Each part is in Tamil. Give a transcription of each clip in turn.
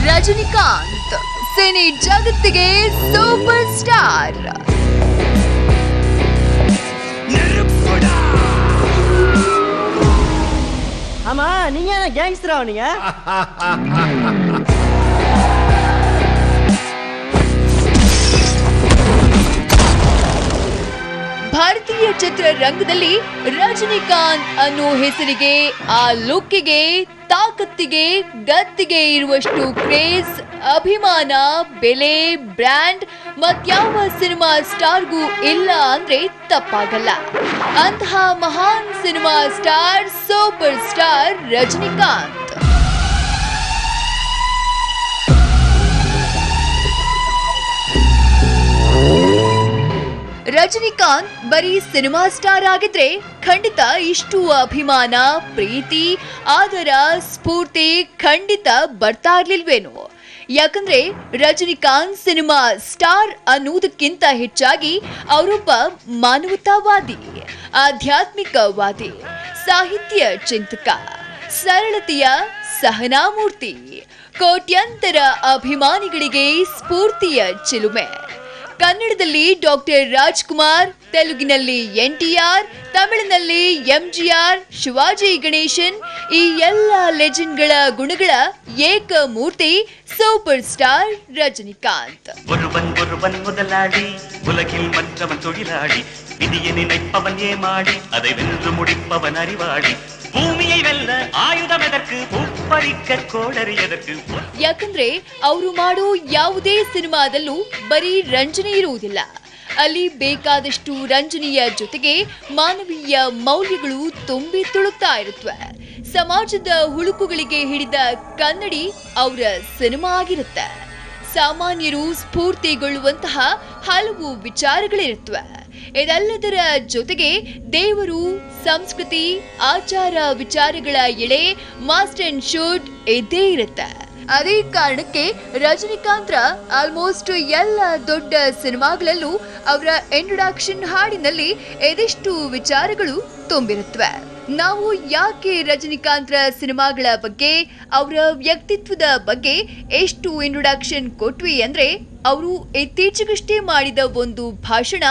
ರಜನಿಕಾಂತ್ ಸಿನಿ ಜಗತ್ತಿಗೆ ಸೂಪರ್ ಸ್ಟಾರ್. ஆமா, நீங்க என்ன கேங்ஸ்டரா நீங்க? ಭಾರತೀಯ ಚಿತ್ರರಂಗದಲ್ಲಿ ರಜನಿಕಾಂತ್ ಅನ್ನೋ ಹೆಸರಿಗೆ, ಆ ಲುಕ್ಕಿಗೆ, ತಾಕತ್ತಿಗೆ, ಗತ್ತಿಗೆ ಇರುವಷ್ಟು ಕ್ರೇಜ್, ಅಭಿಮಾನ, ಬೆಲೆ, ಬ್ರ್ಯಾಂಡ್ ಮತ್ಯಾವ ಸಿನಿಮಾ ಸ್ಟಾರ್ಗೂ ಇಲ್ಲ ಅಂದ್ರೆ ತಪ್ಪಾಗಲ್ಲ. ಅಂತಹ ಮಹಾನ್ cinema star, super star Rajinikanth. Rajinikanth ಬರೀ ಸಿನಿಮಾ ಸ್ಟಾರ್ ಆಗಿದ್ರೆ ಖಂಡಿತ ಇಷ್ಟು ಅಭಿಮಾನ, ಪ್ರೀತಿ, ಆದರ, ಸ್ಫೂರ್ತಿ ಖಂಡಿತ ಬರ್ತಾ ಇರ್ಲಿಲ್ವೇನೋ. ಯಾಕಂದ್ರೆ ರಜನಿಕಾಂತ್ ಸಿನಿಮಾ ಸ್ಟಾರ್ ಅನ್ನುವುದಕ್ಕಿಂತ ಹೆಚ್ಚಾಗಿ ಅವರೊಬ್ಬ ಮಾನವತಾವಾದಿ, ಆಧ್ಯಾತ್ಮಿಕವಾದಿ, ಸಾಹಿತ್ಯ ಚಿಂತಕ, ಸರಳತೆಯ ಸಹನಾಮೂರ್ತಿ, ಕೋಟ್ಯಂತರ ಅಭಿಮಾನಿಗಳಿಗೆ ಸ್ಫೂರ್ತಿಯ ಚಿಲುಮೆ. ಕನ್ನಡದಲ್ಲಿ ಡಾಕ್ಟರ್ ರಾಜ್ಕುಮಾರ್, ತೆಲುಗಿನಲ್ಲಿ NTR, ತಮಿಳಿನಲ್ಲಿ MGR, ಶಿವಾಜಿ ಗಣೇಶನ್, ಈ ಎಲ್ಲ ಲೆಜೆಂಡ್ಗಳ ಗುಣಗಳ ಏಕಮೂರ್ತಿ ಸೂಪರ್ ಸ್ಟಾರ್ ரஜினிகாந்த். ஒருவன் முதலாளி, உலகில் மற்றவன் தொழிலாளி, விதியை நினைப்பவன் ஏமாடி, அதை வென்று முடிப்பவன் அறிவாளி, ಭೂಮಿயை வெல்ல ಆಯುಧம் ಎದಕ್ಕೆ, ಉಪ್ಪರಿಕ ಕೋಡರಿ ಎದಕ್ಕೆ. ಯಾಕಂದ್ರೆ ಅವರು ಮಾಡೋ ಯಾವುದೇ ಸಿನಿಮಾದಲ್ಲೂ ಬರೀ ರಂಜನೆ ಇರುವುದಿಲ್ಲ. ಅಲ್ಲಿ ಬೇಕಾದಷ್ಟು ರಂಜನೆಯ ಜೊತೆಗೆ ಮಾನವೀಯ ಮೌಲ್ಯಗಳು ತುಂಬಿ ತುಳುಕ್ತಾ ಇರುತ್ತವೆ. ಸಮಾಜದ ಹುಳುಕುಗಳಿಗೆ ಹಿಡಿದ ಕನ್ನಡಿ ಅವರ ಸಿನಿಮಾ ಆಗಿರುತ್ತೆ. ಸಾಮಾನ್ಯರು ಸ್ಫೂರ್ತಿಗೊಳ್ಳುವಂತಹ ಹಲವು ವಿಚಾರಗಳಿರುತ್ತವೆ. ಇದೆಲ್ಲದರ ಜೊತೆಗೆ ದೇವರು, ಸಂಸ್ಕೃತಿ, ಆಚಾರ ವಿಚಾರಗಳ ಎಳೆ, ಮಾಸ್ಟ್ ಅಂಡ್ ಶುಡ್ ಇದ್ದೇ ಇರುತ್ತೆ. ಅದೇ ಕಾರಣಕ್ಕೆ ರಜನಿಕಾಂತ್ರ ಆಲ್ಮೋಸ್ಟ್ ಎಲ್ಲ ದೊಡ್ಡ ಸಿನಿಮಾಗಳಲ್ಲೂ ಅವರ ಇಂಟ್ರೊಡಕ್ಷನ್ ಹಾಡಿನಲ್ಲಿ ಇದೆಷ್ಟು ವಿಚಾರಗಳು ತುಂಬಿರುತ್ತವೆ. ನಾವು ಯಾಕೆ ರಜನಿಕಾಂತ್ರ ಸಿನಿಮಾಗಳ ಬಗ್ಗೆ, ಅವರ ವ್ಯಕ್ತಿತ್ವದ ಬಗ್ಗೆ ಎಷ್ಟು ಇಂಟ್ರೊಡಕ್ಷನ್ ಕೊಟ್ವಿ ಅಂದ್ರೆ, ಅವರು ಇತ್ತೀಚೆಗಷ್ಟೇ ಮಾಡಿದ ಒಂದು ಭಾಷಣ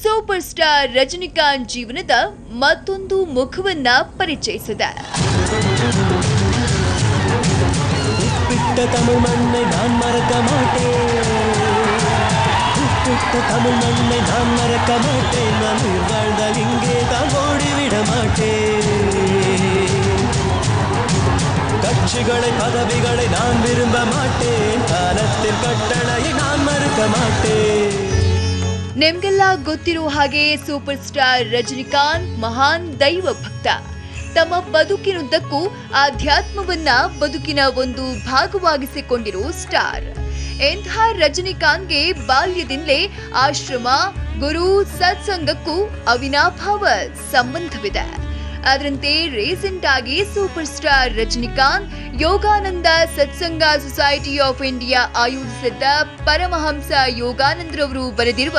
ಸೂಪರ್ ಸ್ಟಾರ್ ರಜನಿಕಾಂತ್ ಜೀವನದ ಮತ್ತೊಂದು ಮುಖವನ್ನ ಪರಿಚಯಿಸಿದೆ. தமிழ் மண்ணை நான் மறக்க மாட்டேன், தமிழ் மண்ணை நான் மறக்க மாட்டேன், நான் வாழ்ந்தால் இங்கே தான் ஓடிவிட மாட்டேன். கட்சிகளை, பதவிகளை நான் விரும்ப மாட்டேன், காலத்தில் கட்டளையை நான் மறுக்க மாட்டேன். ನಿಮ್ಗೆಲ್ಲ ಗೊತ್ತಿರೋ ಹಾಗೆ ಸೂಪರ್ ಸ್ಟಾರ್ ರಜನಿಕಾಂತ್ ಮಹಾನ್ ದೈವ ಭಕ್ತ. ತಮ್ಮ ಬದುಕಿನುದ್ದಕ್ಕೂ ಆಧ್ಯಾತ್ಮವನ್ನ ಬದುಕಿನ ಒಂದು ಭಾಗವಾಗಿಸಿಕೊಂಡಿರೋ ಸ್ಟಾರ್. ಎಂಥ ರಜನಿಕಾಂತ್ಗೆ ಬಾಲ್ಯದಿಂದಲೇ ಆಶ್ರಮ, ಗುರು, ಸತ್ಸಂಗಕ್ಕೂ ಅವಿನಾಭಾವ ಸಂಬಂಧವಿದೆ. ಅದರಂತೆ ರೀಸೆಂಟ್ ಆಗಿ ಸೂಪರ್ ಸ್ಟಾರ್ ರಜನಿಕಾಂತ್ ಯೋಗಾನಂದ ಸತ್ಸಂಗ ಸೊಸೈಟಿ ಆಫ್ ಇಂಡಿಯಾ ಆಯೋಜಿಸಿದ್ದ ಪರಮಹಂಸ ಯೋಗಾನಂದ್ರವರು ಬರೆದಿರುವ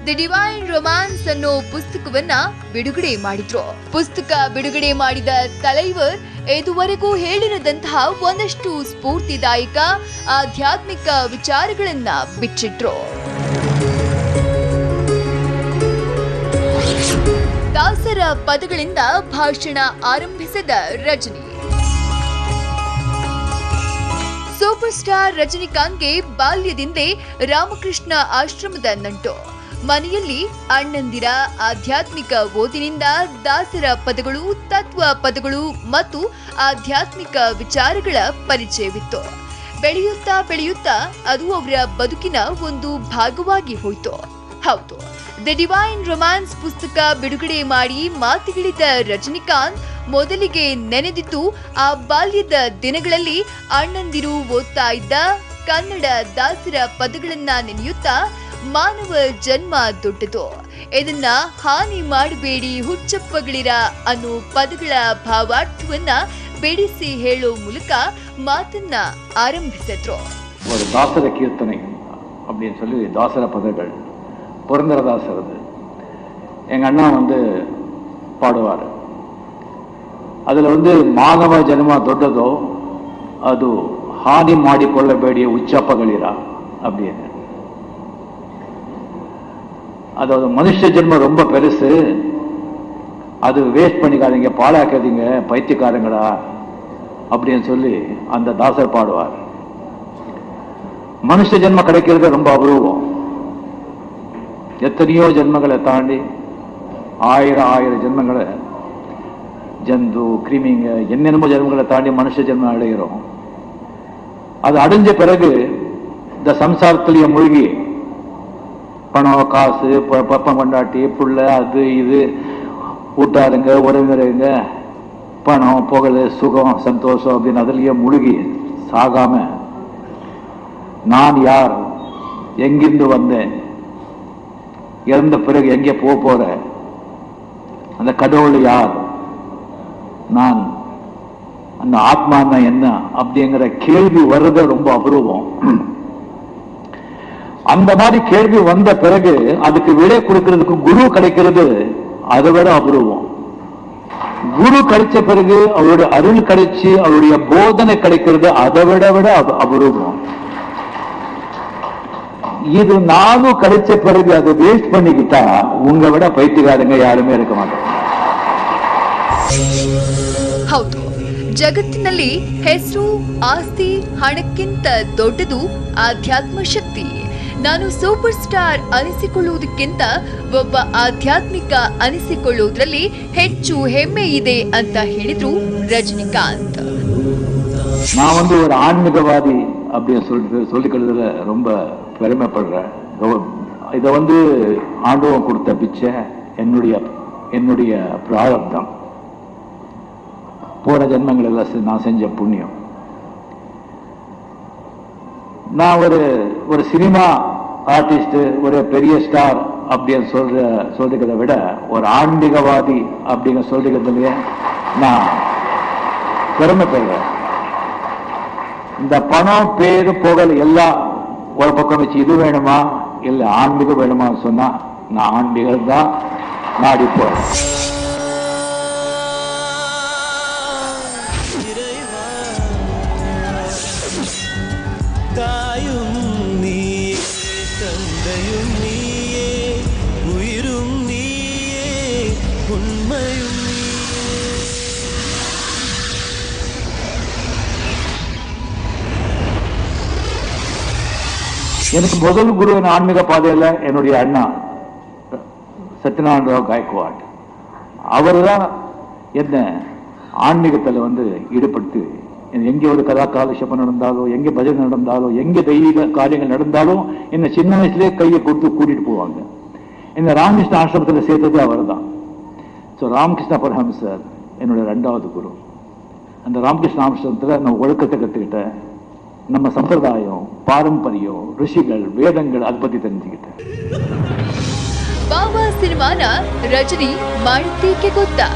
ದಿ ಡಿವೈನ್ ರೊಮ್ಯಾನ್ಸ್ ಅನ್ನೋ ಪುಸ್ತಕವನ್ನ ಬಿಡುಗಡೆ ಮಾಡಿದ್ರು. ಪುಸ್ತಕ ಬಿಡುಗಡೆ ಮಾಡಿದ ತಲೈವರ್ ಇದುವರೆಗೂ ಹೇಳಿರದಂತಹ ಒಂದಷ್ಟು ಸ್ಫೂರ್ತಿದಾಯಕ ಆಧ್ಯಾತ್ಮಿಕ ವಿಚಾರಗಳನ್ನ ಬಿಚ್ಚಿಟ್ರು. ದಾಸರ ಪದಗಳಿಂದ ಭಾಷಣ ಆರಂಭಿಸಿದ ರಜನಿ. ಸೂಪರ್ ಸ್ಟಾರ್ ರಜನಿಕಾಂತ್ಗೆ ಬಾಲ್ಯದಿಂದಲೇ ರಾಮಕೃಷ್ಣ ಆಶ್ರಮದ ನಂಟು. ಮನೆಯಲ್ಲಿ ಅಣ್ಣಂದಿರ ಆಧ್ಯಾತ್ಮಿಕ ಓದಿನಿಂದ ದಾಸರ ಪದಗಳು, ತತ್ವ ಪದಗಳು ಮತ್ತು ಆಧ್ಯಾತ್ಮಿಕ ವಿಚಾರಗಳ ಪರಿಚಯವಿತ್ತು. ಬೆಳೆಯುತ್ತಾ ಬೆಳೆಯುತ್ತಾ ಅದು ಅವರ ಬದುಕಿನ ಒಂದು ಭಾಗವಾಗಿ ಹೋಯಿತು. ಹೌದು, ದಿ ಡಿವೈನ್ ರೊಮ್ಯಾನ್ಸ್ ಪುಸ್ತಕ ಬಿಡುಗಡೆ ಮಾಡಿ ಮಾತುಗಳಿದ ರಜನಿಕಾಂತ್ ಮೊದಲಿಗೆ ನೆನೆದಿದ್ದು ಆ ಬಾಲ್ಯದ ದಿನಗಳಲ್ಲಿ ಅಣ್ಣಂದಿರು ಓದ್ತಾ ಇದ್ದ ಕನ್ನಡ ದಾಸರ ಪದಗಳನ್ನ ನೆನೆಯುತ್ತಾ ಮಾನವ ಜನ್ಮ ದೊಡ್ಡದು, ಇದನ್ನ ಹಾನಿ ಮಾಡಬೇಡಿ ಹುಚ್ಚಪ್ಪಗಳಿರ ಅನ್ನೋ ಪದಗಳ ಭಾವಾರ್ಥವನ್ನ ಬಿಡಿಸಿ ಹೇಳೋ ಮೂಲಕ ಮಾತನ್ನ ಆರಂಭಿಸಿದ್ರು. ஒரு தாசர கீர்த்தனை அப்படின்னு சொல்லி தாசர பதங்கள் புரந்தரதாசரது எங்கள் அண்ணா பாடுவார். அதில் மாನವ ಜನ್ಮ ದೊಡ್ಡದೋ ಅದು ಹಾನಿ ಮಾಡಿಕೊಳ್ಳಬೇಡಿ ಉಚ್ಚಪ್ಪಗಳಿರ அப்படின்னு. அதாவது மனுஷ ஜென்மம் ரொம்ப பெருசு, அது வேஸ்ட் பண்ணிக்காதீங்க, பாழாக்காதீங்க பைத்தியக்காரங்களா அப்படின்னு சொல்லி அந்த தாசர் பாடுவார். மனுஷ ஜென்மம் கிடைக்கிறது ரொம்ப அபூர்வம். எத்தனையோ ஜென்மங்களை தாண்டி ஆயிரம் ஜென்மங்களை, ஜந்து கிருமிங்க என்னென்னமோ ஜென்மங்களை தாண்டி மனுஷ ஜென்மம் அடைகிறோம். அது அடைஞ்ச பிறகு இந்த சம்சாரத்திலேயே மூழ்கி பணம் காசு பப்பம் கொண்டாட்டி புள்ள அது இது கூட்டாருங்க உறவினருங்க பணம் புகழ் சுகம் சந்தோஷம் அப்படின்னு அதுலயே முழுகி சாகாம நான் யார், எங்கிருந்து வந்தேன், இறந்த பிறகு எங்கே போற, அந்த கடவுள் யார், நான் அந்த ஆத்மானா என்ன அப்படிங்கிற கேள்வி வர்றது ரொம்ப அபூர்வம். அந்த மாதிரி கேள்வி வந்த பிறகு அதுக்கு விடை கொடுக்கிறதுக்கு குரு கிடைக்கிறது அதை விட அபூர்வம். குரு கிடைச்ச பிறகு அவருடைய அருள் கிடைச்சு அவருடைய போதனை கிடைக்கிறது அதை விட அபூர்வம். இது நானும் கிடைச்ச பிறகு அதை வேஸ்ட் பண்ணிக்கிட்டா உங்க விட பைத்தியக்காரங்க யாருமே இருக்க மாட்டாங்க. ಹೌದು, ಜಗತ್ತಿನಲ್ಲಿ ಹೆಸರು ಆಸ್ತಿ ಹಣಕ್ಕಿಂತ ದೊಡ್ಡದು ಆಧ್ಯಾತ್ಮ ಶಕ್ತಿ. ನಾನು ಸೂಪರ್ ಸ್ಟಾರ್ ಅನಿಸಿಕೊಳ್ಳುವುದಕ್ಕಿಂತ ಒಬ್ಬ ಆಧ್ಯಾತ್ಮಿಕ ಅನಿಸಿಕೊಳ್ಳುವುದರಲ್ಲಿ ಹೆಚ್ಚು ಹೆಮ್ಮೆ ಇದೆ ಅಂತ ಹೇಳಿದ್ರು ರಜನಿಕಾಂತ್. நான் வந்து ஒரு ஆன்மீகவாதி அப்படின்னு சொல்லிக்கிறதுல ரொம்ப பெருமைப்படுறேன். இதை வந்து ஆண்டவன் கொடுத்த பிச்சை, என்னுடைய பிராரப்தம், போன ஜென்மங்கள் எல்லாம் நான் செஞ்ச புண்ணியம். நான் ஒரு சினிமா ஆர்டிஸ்ட், ஒரு பெரிய ஸ்டார் அப்படின்னு சொல்றதை விட ஒரு ஆன்மீகவாதி அப்படின்னு சொல்றதுலயே நான் பெருமைப்படுறேன். இந்த பணம் பேரு புகழ் எல்லாம் ஒரு பக்கம் வச்சு இது வேணுமா இல்ல ஆன்மீகம் வேணுமான்னு சொன்னா நான் ஆன்மீகம் தான் நாடி போறேன். தாயும் நீயே, தந்தையும் நீயே, உயிரும் நீயே, உண்மையும் நீயே. எனக்கு முதல் குரு ஆன்மீக பாதையில என்னுடைய அண்ணா சத்யநாராயண காயக்வாட். அவர் தான் என்ன ஆன்மீகத்தில் வந்து ஈடுபடுத்தி எங்கே ஒரு கதா காலட்சேபம் நடந்தாலோ, எங்கே பஜனை நடந்தாலோ, எங்கே தெய்வீக காரியங்கள் நடந்தாலும் என்னை சின்ன வயசுலேயே கையை கொடுத்து கூட்டிட்டு போவாங்க. இந்த ராமகிருஷ்ண ஆசிரமத்தில் சேர்த்தது அவர் தான். ஸோ ராமகிருஷ்ண பரமஹம்சர் என்னுடைய 2வது குரு. அந்த ராமகிருஷ்ண ஆசிரமத்தில் நான் ஒழுக்கத்தை கற்றுக்கிட்டேன், நம்ம சம்பிரதாயம், பாரம்பரியம், ಋಷಿகள், வேதங்கள் அதை பற்றி தெரிஞ்சுக்கிட்டேன். ಬಾಬಾ ಸಿನಿಮಾನ ರಜನಿ ಮಾಡಿದ್ದೇಕೆ ಗೊತ್ತಾ?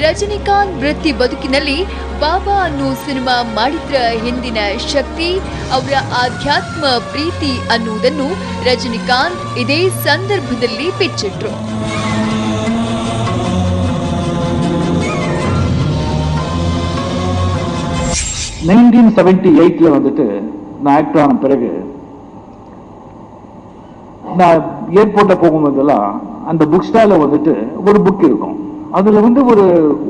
ರಜನಿಕಾಂತ್ ವೃತ್ತಿ ಬದುಕಿನಲ್ಲಿ ಬಾಬಾ ಅನ್ನೋ ಸಿನಿಮಾ ಮಾಡಿದ್ರ ಹಿಂದಿನ ಶಕ್ತಿ, ಅವರ ಆಧ್ಯಾತ್ಮ ಪ್ರೀತಿ ಅನ್ನುವುದನ್ನು ರಜನಿಕಾಂತ್ ಇದೇ ಸಂದರ್ಭದಲ್ಲಿ ಬಿಚ್ಚಿಟ್ರು. 1978 வந்துட்டு நான் ஆக்டர் ஆன பிறகு நான் ஏர்போர்ட்ல போகும்போதெல்லாம் அந்த புக் ஸ்டால வந்துட்டு ஒரு புக் இருக்கும். அதுல வந்து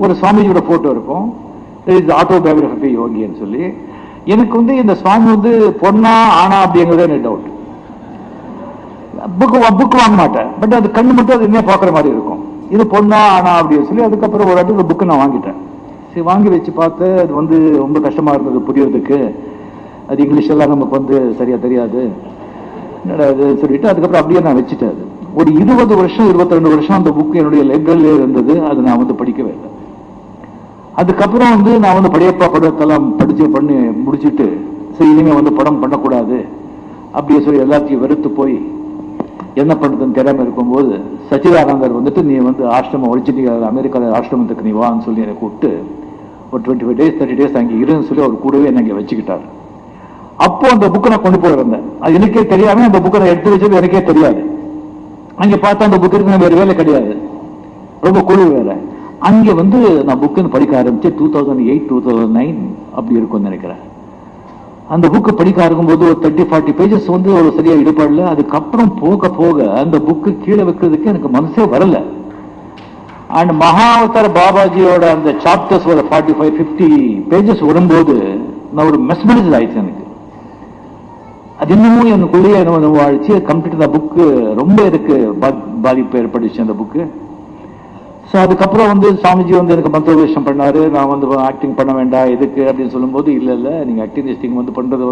ஒரு சுவாமிஜியோட போட்டோ இருக்கும். ஆட்டோபயோகிராபி யோகின்னு சொல்லி. எனக்கு வந்து இந்த சுவாமி வந்து பொண்ணா ஆனா அப்படிங்கிறது எனக்கு டவுட். புக் வாங்க மாட்டேன், பட் அது கண்ணு மட்டும் அது என்ன பாக்குற மாதிரி இருக்கும். இது பொண்ணா ஆனா அப்படின்னு சொல்லி அதுக்கப்புறம் ஒரு இடத்துல புக்கு நான் வாங்கிட்டேன். சரி, வாங்கி வச்சு பார்த்து அது வந்து ரொம்ப கஷ்டமா இருந்தது புரியறதுக்கு. அது இங்கிலீஷ் எல்லாம் நமக்கு வந்து சரியா தெரியாது சொல்லிட்டு அதுக்கப்புறம் அப்படியே நான் வச்சுட்டேன். அது ஒரு 20 வருஷம் 22 வருஷம் அந்த புக் என்னுடைய லைப்ரரியிலே இருந்தது. அது நான் வந்து படிக்கவே இல்லை. அதுக்கப்புறம் வந்து நான் வந்து படையப்பா படத்தெல்லாம் பண்ணி முடிச்சுட்டு சரி இனிமே வந்து படம் பண்ணக்கூடாது அப்படியே சொல்லி எல்லாத்தையும் வெறுத்து போய் என்ன பண்றதுன்னு தெரியாம இருக்கும்போது சச்சிதானந்தர் வந்துட்டு நீ வந்து ஆசிரமம் ஒழிச்சுட்டு அமெரிக்காவில் ஆசிரமத்துக்கு நீ வான்னு சொல்லி என்னை கூப்பிட்டு ஒரு 25 days 30 days அங்கே இருன்னு சொல்லி அவர் கூடவே என்ன இங்கே வச்சுக்கிட்டார். அப்போ அந்த புக்கை நான் கொண்டு போயிருந்தேன். அது எனக்கே தெரியாம அந்த புக்கை நான் எடுத்து வச்சது எனக்கே தெரியாது. அங்கே பார்த்தா அந்த புக்கு இருக்கு வேறு வேலை கிடையாது. ரொம்ப குழு வேற. அங்கே வந்து நான் புக்குன்னு படிக்க ஆரம்பிச்சு 2008 2009 அப்படி இருக்கும்னு நினைக்கிறேன். அந்த புக்கு படிக்க ஆரம்பிக்கும்போது ஒரு 30-40 பேஜஸ் வந்து ஒரு சரியா ஈடுபாடுல. அதுக்கப்புறம் போக போக அந்த புக்கு கீழே வைக்கிறதுக்கு எனக்கு மனசே வரல. அண்ட் மகாவதார் பாபாஜியோட அந்த சாப்டர்ஸ் ஒரு 45-50 பேஜஸ் வரும்போது நான் ஒரு மெஸ்மரைஸ் ஆயிடுச்சு. எனக்கு அது இன்னமும் எனக்குள்ளேயே வாழ்ச்சி கம்ப்ளீட் அந்த புக்கு ரொம்ப எனக்கு பாதிப்பு ஏற்பட்டுச்சு அந்த புக்கு. ஸோ அதுக்கப்புறம் வந்து சாமிஜி வந்து எனக்கு மந்திரோபதேசம் பண்ணாரு. நான் வந்து ஆக்டிங் பண்ண வேண்டாம் எதுக்கு அப்படின்னு சொல்லும்போது, இல்லை நீங்கள் ஆக்டிங் வந்து பண்றது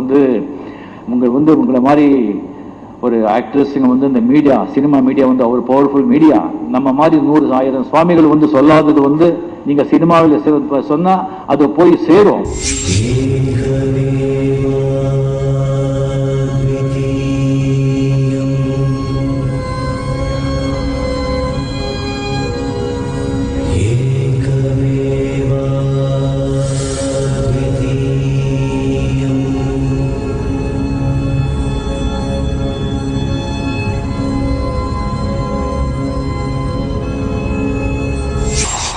வந்து உங்களை மாதிரி ஒரு ஆக்ட்ரஸுங்க வந்து இந்த மீடியா சினிமா மீடியா வந்து ஒரு பவர்ஃபுல் மீடியா. நம்ம மாதிரி 100,000 சுவாமிகள் வந்து சொல்லாதது வந்து நீங்க சினிமாவில் சொன்னா அது போய் சேரும்.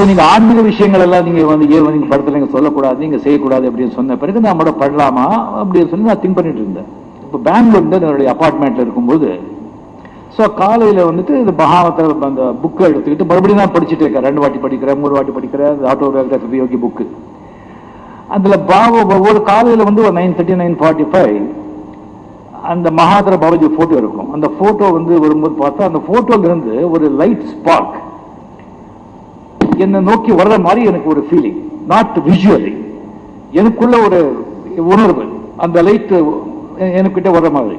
நீங்க ஆன்மீக விஷயங்கள் எல்லாம் நீங்க வந்து நீங்க படத்துல நீங்க சொல்லக்கூடாது, நீங்க செய்யக்கூடாது அப்படின்னு சொன்ன பிறகு நான் பண்ணலாமா அப்படின்னு சொல்லி நான் திங்க் பண்ணிட்டு இருந்தேன். இப்போ பெங்களூர்ல என்னுடைய அபார்ட்மெண்ட்ல இருக்கும்போது ஸோ காலையில வந்துட்டு இந்த மகாவதார் அந்த புக்கை எடுத்துக்கிட்டு மறுபடியும் நான் படிச்சுட்டு இருக்கேன். 2 வாட்டி படிக்கிறேன், 3 வாட்டி படிக்கிறேன். ஆட்டோபயோகிராபி யோகி புக்கு. அதுல ஒரு காலையில வந்து ஒரு 9:30 9:45 அந்த மகாவதார் பாபாஜி போட்டோ இருக்கும். அந்த போட்டோ வந்து வரும்போது பார்த்தா அந்த போட்டோல இருந்து ஒரு லைட் ஸ்பார்க் என்னை நோக்கி வர்ற மாதிரி எனக்கு ஒரு ஃபீலிங், நாட் விஷுவலி, எனக்குள்ள ஒரு உணர்வு. அந்த லைட் எனக்கிட்ட வர்ற மாதிரி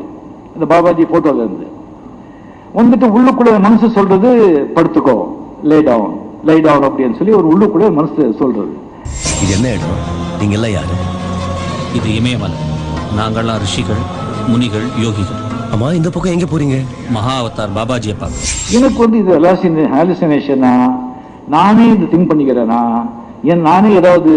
அந்த பாபாஜி போட்டோல இருந்து வந்துட்டு உள்ளுக்குள்ள மனசு சொல்றது படுத்துக்கோ, லே டவுன் அப்படின்னு சொல்லி ஒரு உள்ளுக்குள்ள மனசு சொல்றது. இது என்ன இடம்? நீங்க எல்லாம் யாரு? இது இமயமலை. நாங்கள்லாம் ரிஷிகள், முனிகள், யோகிகள். அம்மா இந்த பக்கம் எங்க போறீங்க? மகாவதார் பாபாஜியை பார்க்க. எனக்கு வந்து இது ஹாலுசினேஷனா, நானே இது திங்க் பண்ணிக்கிறேனா, நானே ஏதாவது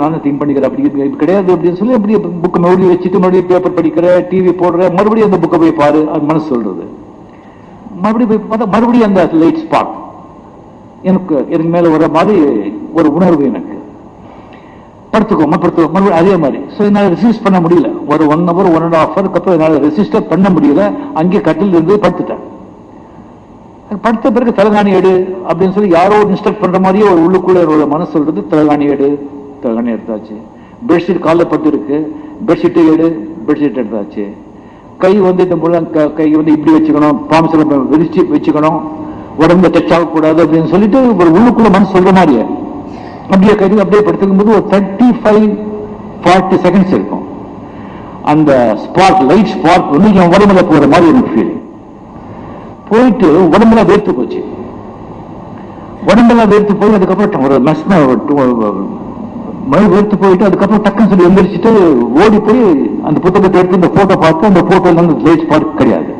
நானே திங்க் பண்ணிக்கிறேன் அப்படி கிடையாது அப்படின்னு சொல்லி அப்படி புக்கை மறுபடியும் வச்சுட்டு மறுபடியும் பேப்பர் படிக்கிற, டிவி போடுற, மறுபடியும் அந்த புக்கை போய் பாரு, அது மனசு சொல்றது. மறுபடியும் போய் பார்த்தா மறுபடியும் அந்த லைட் ஸ்பாட் எனக்கு மேல வர மாதிரி ஒரு உணர்வு. எனக்கு படுத்துக்கோ மறுபடியும் அதே மாதிரி. ஸோ என்னால் ரெசிஸ்ட் பண்ண முடியல. ஒரு 1 hour 1.5 hour அப்புறம் என்னால் ரெசிஸ்டே பண்ண முடியல. அங்கே கட்டில் இருந்து படுத்துட்டேன். படுத்த பிறகு தலைகாணி எடு அப்படின்னு சொல்லி யாரோ இன்ஸ்ட்ரக்ட் பண்ற மாதிரியே ஒரு உள்ளுக்குள்ள ஒரு மனசு சொல்றது, தலைகாணி எடுத்தாச்சு. பெட்ஷீட் காலில் பட்டு இருக்கு, பெட்ஷீட்டை எடு, பெட்ஷீட் எடுத்தாச்சு. கை வந்து கை வந்து இப்படி வச்சுக்கணும், பாம்ஸ்ல விரிச்சு வச்சுக்கணும், உடம்புல டச் ஆகக்கூடாது அப்படின்னு சொல்லிட்டு ஒரு உள்ளுக்குள்ள மனசு சொல்ற மாதிரியே அப்படியே கை அப்படியே படுத்துக்கும் போது ஒரு 35-40 seconds இருக்கும். அந்த ஸ்பார்க், லைட் ஸ்பார்க் வந்து என் உடம்புல போற மாதிரி எனக்கு ஃபீலிங். போயிட்டு உடம்புல வேர்த்து போச்சு. உடம்பெல்லாம் வேர்த்து போய் அதுக்கப்புறம் ஒரு மழை வேர்த்து போயிட்டு அதுக்கப்புறம் டக்குன்னு சொல்லி எந்திரிச்சிட்டு ஓடி போய் அந்த புத்தகத்தை எடுத்து இந்த போட்டோ பார்த்து அந்த போட்டோல லைட் ஸ்பார்க் கிடையாது.